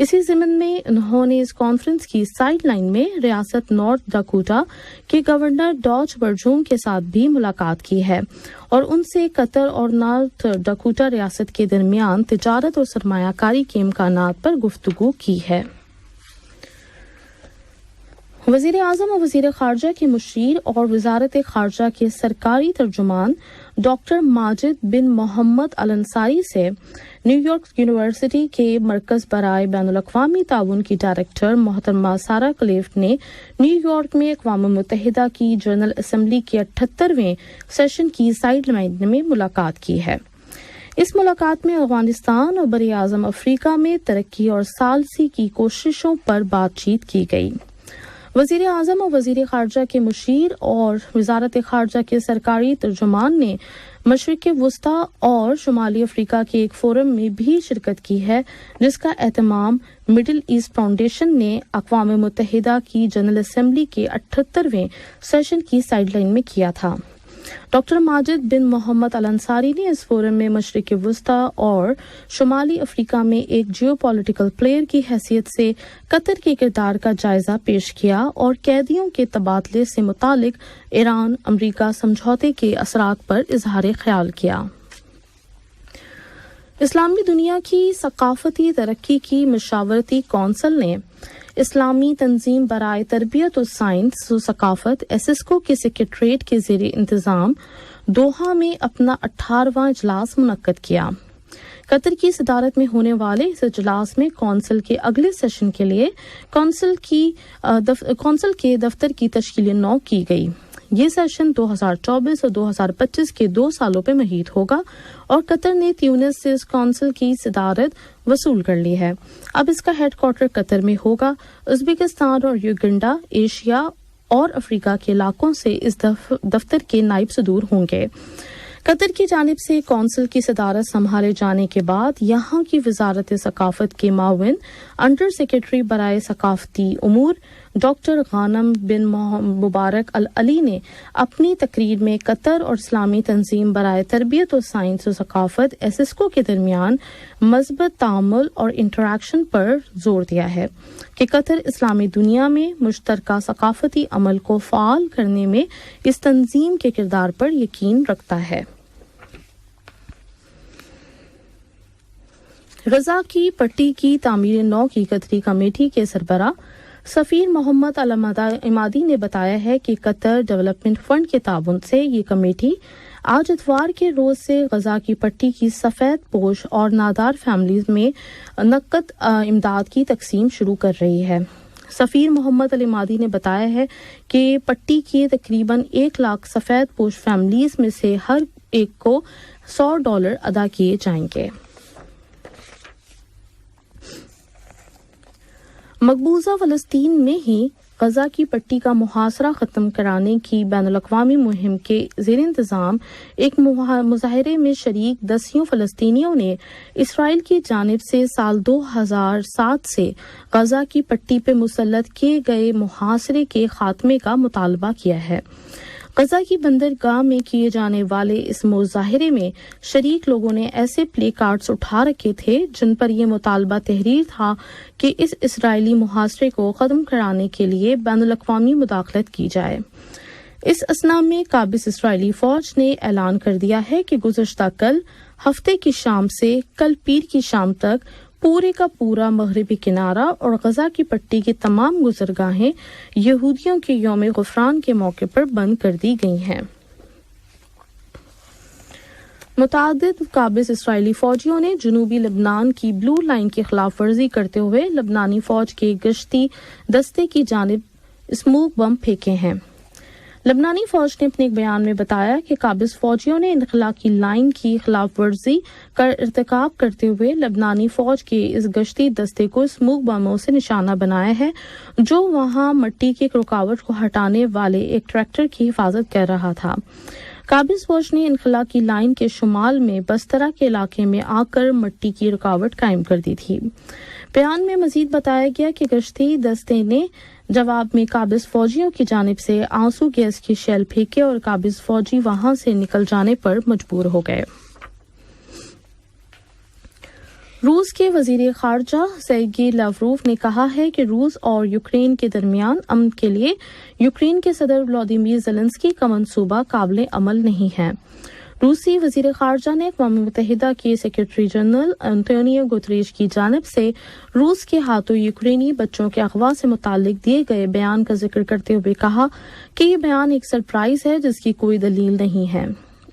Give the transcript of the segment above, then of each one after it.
اسی ضمن میں انہوں نے اس کانفرنس کی سائیڈ لائن میں ریاست نارتھ ڈاکوٹا کے گورنر ڈاج برجوم کے ساتھ بھی ملاقات کی ہے اور ان سے قطر اور نارتھ ڈاکوٹا ریاست کے درمیان تجارت اور سرمایہ کاری کے امکانات پر گفتگو کی ہے۔ وزیر اعظم اور وزیر خارجہ کے مشیر اور وزارت خارجہ کے سرکاری ترجمان ڈاکٹر ماجد بن محمد الانصاری سے نیو یارک یونیورسٹی کے مرکز برائے بین الاقوامی تعاون کی ڈائریکٹر محترمہ سارہ کلیفٹ نے نیو یارک میں اقوام متحدہ کی جنرل اسمبلی کے 78ویں سیشن کی سائیڈ لائن میں ملاقات کی ہے۔ اس ملاقات میں افغانستان اور بر اعظم افریقہ میں ترقی اور ثالثی کی کوششوں پر بات چیت کی گئی۔ وزیر اعظم اور وزیر خارجہ کے مشیر اور وزارت خارجہ کے سرکاری ترجمان نے مشرق وسطی اور شمالی افریقہ کے ایک فورم میں بھی شرکت کی ہے جس کا اہتمام مڈل ایسٹ فاؤنڈیشن نے اقوام متحدہ کی جنرل اسمبلی کے 78ویں سیشن کی سائیڈ لائن میں کیا تھا۔ ڈاکٹر ماجد بن محمد الانصاری نے اس فورم میں مشرق وسطی اور شمالی افریقہ میں ایک جیو پولیٹیکل پلیئر کی حیثیت سے قطر کے کردار کا جائزہ پیش کیا اور قیدیوں کے تبادلے سے متعلق ایران امریکہ سمجھوتے کے اثرات پر اظہار خیال کیا۔ اسلامی دنیا کی ثقافتی ترقی کی مشاورتی کونسل نے اسلامی تنظیم برائے تربیت و سائنس و ثقافت ایسیسکو کے سیکریٹریٹ کے زیر انتظام دوحہ میں اپنا 18واں اجلاس منعقد کیا۔ قطر کی صدارت میں ہونے والے اس اجلاس میں کونسل کے اگلے سیشن کے لیے کونسل کے دفتر کی تشکیل نو کی گئی۔ یہ سیشن 2024 اور 2025 کے 2 سالوں پہ محیط ہوگا اور قطر نے تیونس سے اس کونسل کی صدارت وصول کر لی ہے۔ اب اس کا ہیڈ کوارٹر قطر میں ہوگا۔ ازبکستان اور یوگنڈا، ایشیا اور افریقہ کے علاقوں سے اس دفتر کے نائب صدور ہوں گے۔ قطر کی جانب سے کونسل کی صدارت سنبھالے جانے کے بعد یہاں کی وزارت ثقافت کے معاون انڈر سیکرٹری برائے ثقافتی امور ڈاکٹر غانم بن مبارک العلی نے اپنی تقریر میں قطر اور اسلامی تنظیم برائے تربیت و سائنس و ثقافت ایسیسکو کے درمیان مثبت تعامل اور انٹریکشن پر زور دیا ہے کہ قطر اسلامی دنیا میں مشترکہ ثقافتی عمل کو فعال کرنے میں اس تنظیم کے کردار پر یقین رکھتا ہے۔ غزہ کی پٹی کی تعمیر نو کی قطری کمیٹی کے سربراہ سفیر محمد العمادی نے بتایا ہے کہ قطر ڈیولپمنٹ فنڈ کے تعاون سے یہ کمیٹی آج اتوار کے روز سے غزہ کی پٹی کی سفید پوش اور نادار فیملیز میں نقد امداد کی تقسیم شروع کر رہی ہے۔ سفیر محمد العمادی نے بتایا ہے کہ پٹی کی تقریباً 1 لاکھ سفید پوش فیملیز میں سے ہر ایک کو $100 ادا کیے جائیں گے۔ مقبوضہ فلسطین میں ہی غزہ کی پٹی کا محاصرہ ختم کرانے کی بین الاقوامی مہم کے زیر انتظام ایک مظاہرے میں شریک 10 فلسطینیوں نے اسرائیل کی جانب سے سال 2007 سے غزہ کی پٹی پہ مسلط کیے گئے محاصرے کے خاتمے کا مطالبہ کیا ہے۔ غزہ کی بندرگاہ میں کیے جانے والے اس مظاہرے میں شریک لوگوں نے ایسے پلے کارڈز اٹھا رکھے تھے جن پر یہ مطالبہ تحریر تھا کہ اس اسرائیلی محاصرے کو ختم کرانے کے لیے بین الاقوامی مداخلت کی جائے۔ اس اثنا میں قابض اسرائیلی فوج نے اعلان کر دیا ہے کہ گزشتہ کل ہفتے کی شام سے کل پیر کی شام تک پورے کا پورا مغربی کنارہ اور غزہ کی پٹی کی تمام گزرگاہیں یہودیوں کے یوم غفران کے موقع پر بند کر دی گئی ہیں۔ متعدد قابض اسرائیلی فوجیوں نے جنوبی لبنان کی بلو لائن کی خلاف ورزی کرتے ہوئے لبنانی فوج کے گشتی دستے کی جانب اسموک بم پھینکے ہیں۔ لبنانی فوج نے اپنے ایک بیان میں بتایا کہ قابض فوجیوں نے انخلا کی لائن کی خلاف ورزی کا ارتکاب کرتے ہوئے لبنانی فوج کے اس گشتی دستے کو اسموک بموں سے نشانہ بنایا ہے جو وہاں مٹی کی رکاوٹ کو ہٹانے والے ایک ٹریکٹر کی حفاظت کر رہا تھا۔ قابض فوج نے انخلا کی لائن کے شمال میں بسترہ کے علاقے میں آ کر مٹی کی رکاوٹ قائم کر دی تھی۔ بیان میں مزید بتایا گیا کہ گشتی دستے نے جواب میں قابض فوجیوں کی جانب سے آنسو گیس کی شیل پھینکے اور قابض فوجی وہاں سے نکل جانے پر مجبور ہو گئے۔ روس کے وزیر خارجہ سرگئی لاوروف نے کہا ہے کہ روس اور یوکرین کے درمیان امن کے لیے یوکرین کے صدر ولادیمیر زیلنسکی کا منصوبہ قابل عمل نہیں ہے۔ روسی وزیر خارجہ نے اقوام متحدہ کے سیکرٹری جنرل انطونیو گوتریش کی جانب سے روس کے ہاتھوں یوکرینی بچوں کے اغوا سے متعلق دیے گئے بیان کا ذکر کرتے ہوئے کہا کہ یہ بیان ایک سرپرائز ہے جس کی کوئی دلیل نہیں ہے۔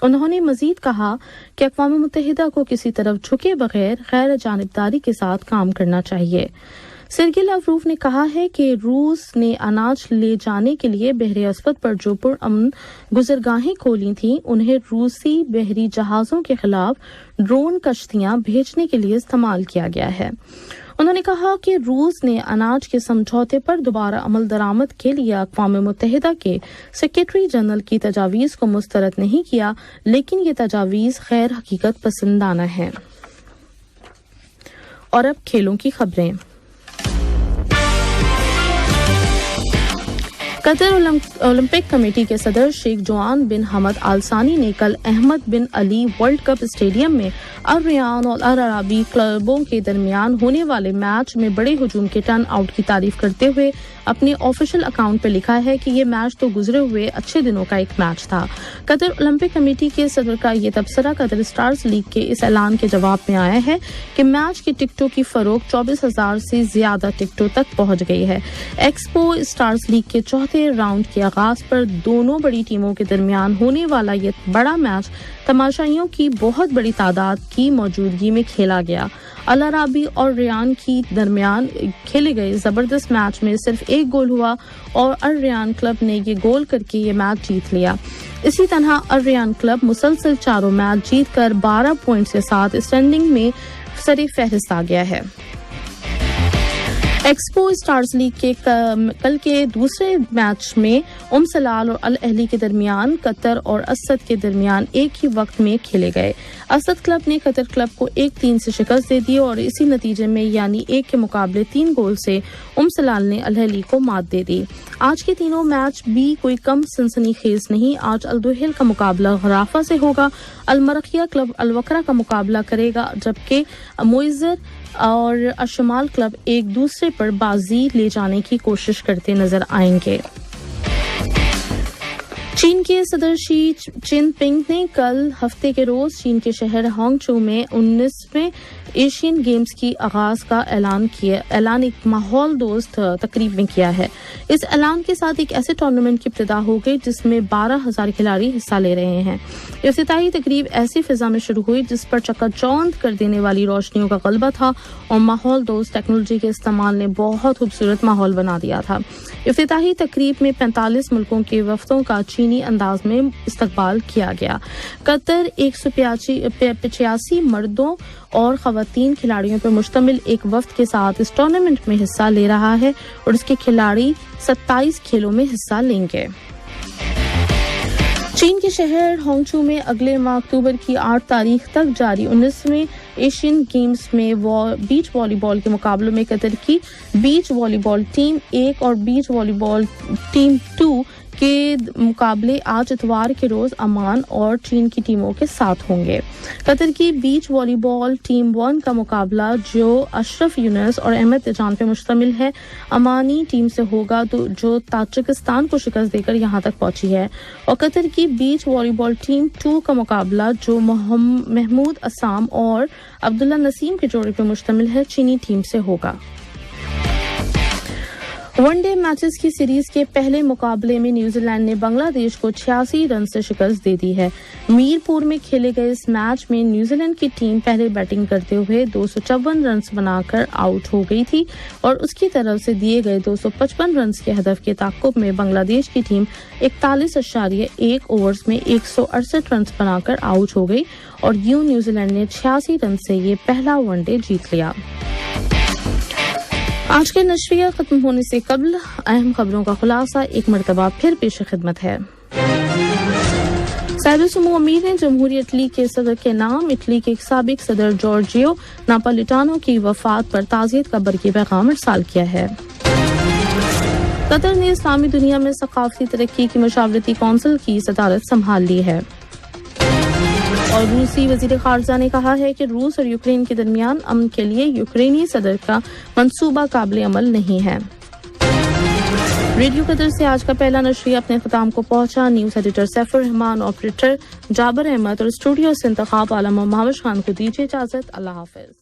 انہوں نے مزید کہا کہ اقوام متحدہ کو کسی طرف جھکے بغیر غیر جانبداری کے ساتھ کام کرنا چاہیے۔ سرگئی لاوروف نے کہا ہے کہ روس نے اناج لے جانے کے لیے بحر اسود پر جو پرامن گزرگاہیں کھولی تھیں انہیں روسی بحری جہازوں کے خلاف ڈرون کشتیاں بھیجنے کے لیے استعمال کیا گیا ہے۔ انہوں نے کہا کہ روس نے اناج کے سمجھوتے پر دوبارہ عمل درآمد کے لیے اقوام متحدہ کے سیکرٹری جنرل کی تجاویز کو مسترد نہیں کیا، لیکن یہ تجاویز غیر حقیقت پسندانہ ہیں۔ اور اب کھیلوں کی خبریں۔ قطر اولمپک کمیٹی کے صدر شیخ جوان بن حمد آل ثانی نے کل احمد بن علی ورلڈ کپ اسٹیڈیم میں الریان اور العربی کلبوں کے درمیان ہونے والے میچ میں بڑے ہجوم کے ٹرن آؤٹ کی تعریف کرتے ہوئے اپنے آفیشیل اکاؤنٹ پر لکھا ہے کہ یہ میچ تو گزرے ہوئے اچھے دنوں کا ایک میچ تھا۔ قطر اولمپک کمیٹی کے صدر کا یہ تبصرہ قطر اسٹارز لیگ کے اس اعلان کے جواب میں آیا ہے کہ میچ کی ٹکٹوں کی فروخت 24,000 سے زیادہ ٹکٹوں تک پہنچ گئی ہے۔ ایکسپو اسٹارز لیگ کے چوتھے راؤنڈ کے آغاز پر دونوں بڑی ٹیموں کے درمیان ہونے والا یہ بڑا میچ تماشائیوں کی بہت بڑی تعداد کی موجودگی میں کھیلا گیا۔ العربی اور ریان کی درمیان کھیلے گئے زبردست میچ میں صرف ایک گول ہوا اور الریان کلب نے یہ گول کر کے یہ میچ جیت لیا۔ اسی طرح الریان کلب مسلسل چاروں میچ جیت کر 12 پوائنٹس کے ساتھ اسٹینڈنگ میں سر فہرست آ گیا ہے۔ ایکسپو اسٹارز لیگ کے کل کے دوسرے میچ میں سلال اور الاہلی کے درمیان قطر اور اسد کے درمیان ایک ہی وقت میں کھیلے گئے۔ اسد کلب نے قطر کلب کو 1-3 سے شکست دے دی اور اسی نتیجے میں یعنی 1 کے مقابلے 3 گول سے سلال نے الاہلی کو مات دے دی۔ آج کے تینوں میچ بھی کوئی کم سنسنی خیز نہیں۔ آج الدوحیل کا مقابلہ غرافہ سے ہوگا، المرخیہ کلب الوکرہ کا مقابلہ کرے گا، جبکہ موئزر اور الشمال کلب ایک دوسرے پر بازی لے جانے کی کوشش کرتے نظر آئیں گے۔ چین کے صدر شی جن پنگ نے کل ہفتے کے روز چین کے شہر ہانگ چو میں 19ویں ایشین گیمز کی آغاز کا اعلان ایک ماحول دوست تقریب میں کیا ہے۔ اس اعلان کے ساتھ ایک ایسے ٹورنامنٹ کی ابتدا ہو گئی جس میں 12,000 کھلاڑی حصہ لے رہے ہیں۔ افتتاحی تقریب ایسی فضا میں شروع ہوئی جس پر چکا چوند کر دینے والی روشنیوں کا غلبہ تھا اور ماحول دوست ٹیکنالوجی کے استعمال نے بہت خوبصورت ماحول بنا دیا تھا۔ افتتاحی تقریب میں 45 ملکوں کے وفدوں کا چینی انداز میں استقبال کیا گیا۔ قطر 185 مردوں اور خواتین کھلاڑیوں پر مشتمل ایک وفد کے ساتھ اس ٹورنامنٹ میں حصہ لے رہا ہے اور اس کے کھلاڑی 27 کھیلوں میں حصہ لیں گے۔ چین کے شہر ہانگ چو میں اگلے ماہ اکتوبر کی 8 تاریخ تک جاری 19ویں ایشین گیمز میں بیچ والی بال کے مقابلوں میں قطر کی بیچ والی بال ٹیم 1 اور بیچ والی بال ٹیم 2 کے مقابلے آج اتوار کے روز عمان اور چین کی ٹیموں کے ساتھ ہوں گے۔ قطر کی بیچ والی بال ٹیم 1 کا مقابلہ جو اشرف یونس اور احمد تیجان پہ مشتمل ہے امانی ٹیم سے ہوگا جو تاجکستان کو شکست دے کر یہاں تک پہنچی ہے، اور قطر کی بیچ والی بال ٹیم 2 کا مقابلہ جو محمود اسام اور عبداللہ نسیم کے جوڑے پہ مشتمل ہے چینی ٹیم سے ہوگا۔ ون ڈے میچز کی سیریز کے پہلے مقابلے میں نیوزی لینڈ نے بنگلہ دیش کو 86 رن سے شکست دے دی ہے۔ میرپور میں کھیلے گئے اس میچ میں نیوزی لینڈ کی ٹیم پہلے بیٹنگ کرتے ہوئے 254 رنز بنا کر آؤٹ ہو گئی تھی اور اس کی طرف سے دیے گئے 255 رنز کے ہدف کے تعاقب میں بنگلہ دیش کی ٹیم 41.1 اوورز میں 168 رنز بنا کر آؤٹ ہو گئی اور یوں نیوزی لینڈ نے 86 رن سے یہ پہلا ون ڈے جیت لیا۔ آج کے نشریہ ختم ہونے سے قبل اہم خبروں کا خلاصہ ایک مرتبہ پھر پیش خدمت ہے۔ صاحب سمو امیر نے جمہوریہ اٹلی کے صدر کے نام اٹلی کے سابق صدر جورجیو ناپولیٹانو کی وفات پر تعزیت کا برقی پیغام ارسال کیا ہے۔ قطر نے اسلامی دنیا میں ثقافتی ترقی کی مشاورتی کونسل کی صدارت سنبھال لی ہے۔ اور روسی وزیر خارجہ نے کہا ہے کہ روس اور یوکرین کے درمیان امن کے لیے یوکرینی صدر کا منصوبہ قابل عمل نہیں ہے۔ ریڈیو قطر سے آج کا پہلا نشریہ اپنے اختتام کو پہنچا۔ نیوز ایڈیٹر سیف الرحمان، آپریٹر جابر احمد اور اسٹوڈیو سے انتخاب عالم و محمد خان کو دیجیے اجازت۔ اللہ حافظ۔